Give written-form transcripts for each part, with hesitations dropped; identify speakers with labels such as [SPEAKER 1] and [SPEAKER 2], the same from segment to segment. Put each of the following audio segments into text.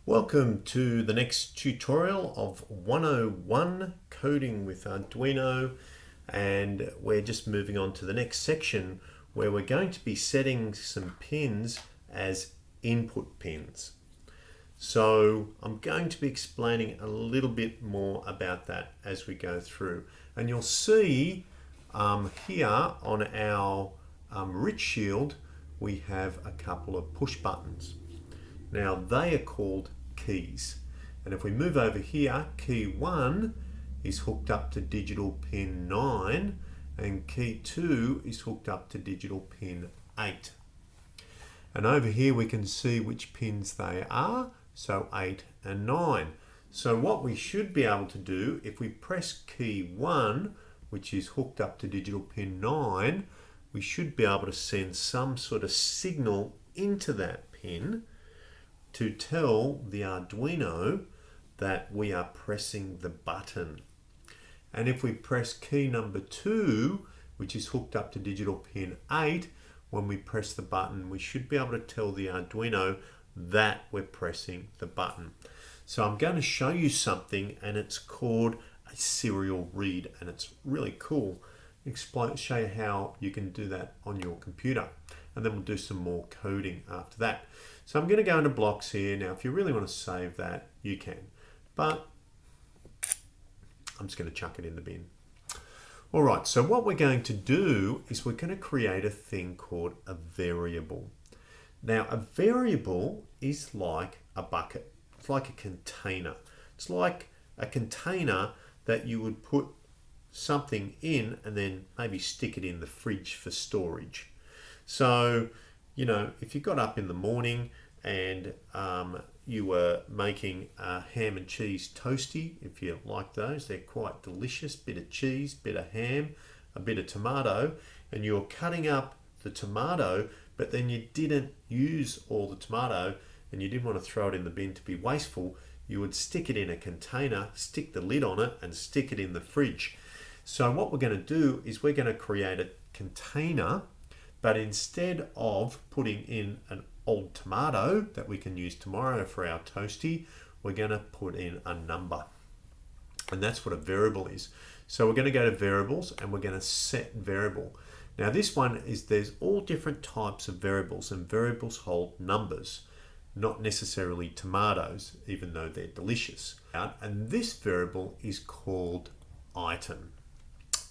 [SPEAKER 1] Welcome to the next tutorial of 101 Coding with Arduino, and we're just moving on to the next section where we're going to be setting some pins as input pins. So I'm going to be explaining a little bit more about that as we go through, and you'll see here on our rich shield we have a couple of push buttons. Now they are called keys, and if we move over here, key 1 is hooked up to digital pin 9 and key 2 is hooked up to digital pin 8. And over here we can see which pins they are, so 8 and 9. So what we should be able to do, if we press key 1, which is hooked up to digital pin 9, we should be able to send some sort of signal into that pin to tell the Arduino that we are pressing the button. And if we press key number 2, which is hooked up to digital pin 8, when we press the button, we should be able to tell the Arduino that we're pressing the button. So I'm going to show you something, and it's called a serial read, and it's really cool. Show you how you can do that on your computer, and then we'll do some more coding after that. So I'm going to go into blocks here. Now, if you really want to save that, you can, but I'm just going to chuck it in the bin. All right, so what we're going to do is we're going to create a thing called a variable. Now, a variable is like a bucket. It's like a container. It's like a container that you would put something in and then maybe stick it in the fridge for storage. So, you know, if you got up in the morning and you were making a ham and cheese toasty, if you like those, they're quite delicious. Bit of cheese, bit of ham, a bit of tomato, and you're cutting up the tomato, but then you didn't use all the tomato and you didn't want to throw it in the bin to be wasteful, you would stick it in a container, stick the lid on it, and stick it in the fridge. So what we're going to do is we're going to create a container, but instead of putting in an old tomato that we can use tomorrow for our toasty, we're going to put in a number. And that's what a variable is. So we're going to go to variables and we're going to set variable. Now this one is, there's all different types of variables, and variables hold numbers, not necessarily tomatoes, even though they're delicious. And this variable is called item.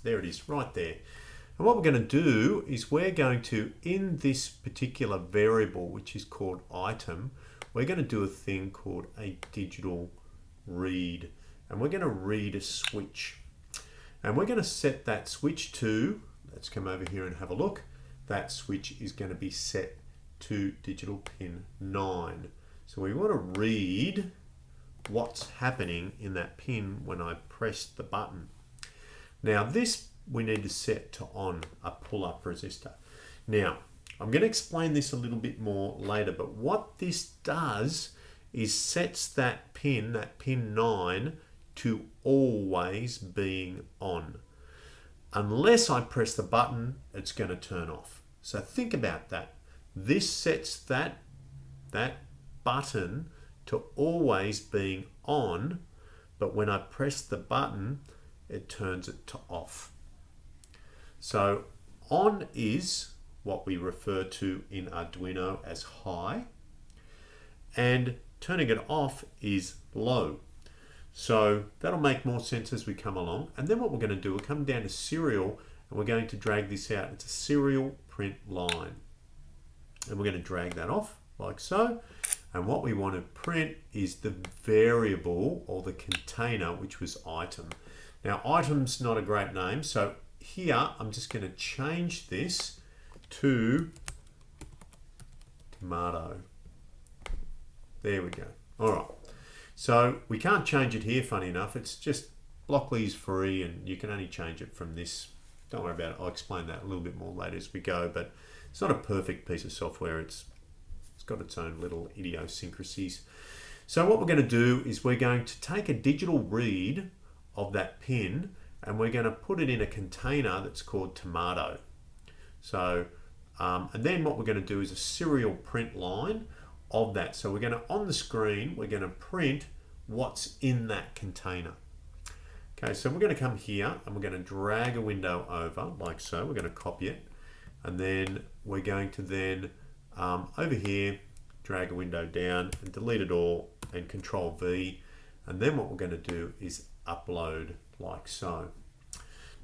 [SPEAKER 1] There it is, right there. And what we're going to do is we're going to, in this particular variable, which is called item, we're going to do a thing called a digital read. And we're going to read a switch. And we're going to set that switch to, let's come over here and have a look. That switch is going to be set to digital pin 9. So we want to read what's happening in that pin when I press the button. Now this we need to set to on, a pull-up resistor. Now I'm going to explain this a little bit more later, but what this does is sets that pin 9, to always being on. Unless I press the button, it's going to turn off. So think about that. This sets that button to always being on, but when I press the button, it turns it to off. So on is what we refer to in Arduino as high, and turning it off is low. So that'll make more sense as we come along. And then what we're going to do, we'll come down to serial, and we're going to drag this out. It's a serial print line. And we're going to drag that off like so. And what we want to print is the variable or the container, which was item. Now item's not a great name, so here I'm just going to change this to tomato. There we go. All right. So we can't change it here, funny enough. It's just Blockly's free and you can only change it from this. Don't worry about it. I'll explain that a little bit more later as we go, but it's not a perfect piece of software. It's got its own little idiosyncrasies. So what we're going to do is we're going to take a digital read of that pin and we're going to put it in a container that's called tomato. So, and then what we're going to do is a serial print line of that. So we're going to, on the screen, we're going to print what's in that container. Okay, so we're going to come here and we're going to drag a window over like so. We're going to copy it, and then we're going to then over here drag a window down and delete it all and Control V, and then what we're going to do is upload like so.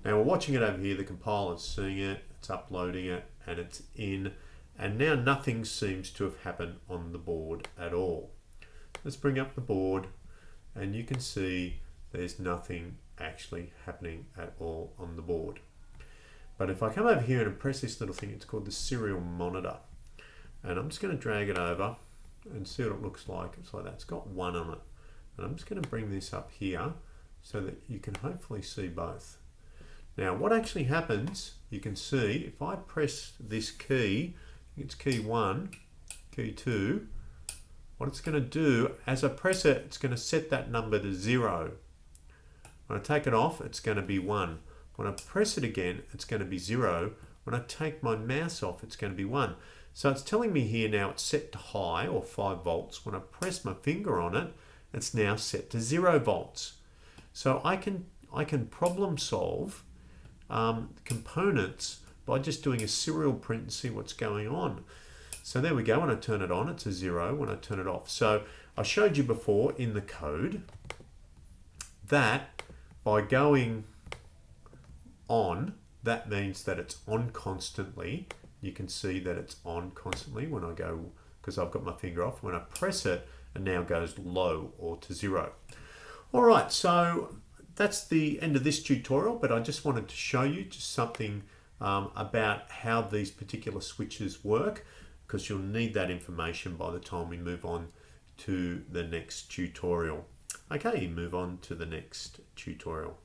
[SPEAKER 1] Now we're watching it over here, the compiler's seeing it, it's uploading it, and it's in, and now nothing seems to have happened on the board at all. Let's bring up the board and you can see there's nothing actually happening at all on the board. But if I come over here and press this little thing, it's called the serial monitor, and I'm just going to drag it over and see what it looks like. It's like that, it's got 1 on it, and I'm just going to bring this up here so that you can hopefully see both. Now what actually happens, you can see if I press this key, it's key 1, key 2, what it's going to do, as I press it, it's going to set that number to 0. When I take it off, it's going to be 1. When I press it again, it's going to be 0. When I take my mouse off, it's going to be 1. So it's telling me here now it's set to high, or 5 volts. When I press my finger on it, it's now set to 0 volts. So I can problem solve components by just doing a serial print and see what's going on. So there we go. When I turn it on, it's a 0. When I turn it off, so I showed you before in the code that by going on, that means that it's on constantly. You can see that it's on constantly when I go, because I've got my finger off. When I press it, it now goes low or to 0. All right, so that's the end of this tutorial, but I just wanted to show you just something about how these particular switches work, because you'll need that information by the time we move on to the next tutorial. Okay, move on to the next tutorial.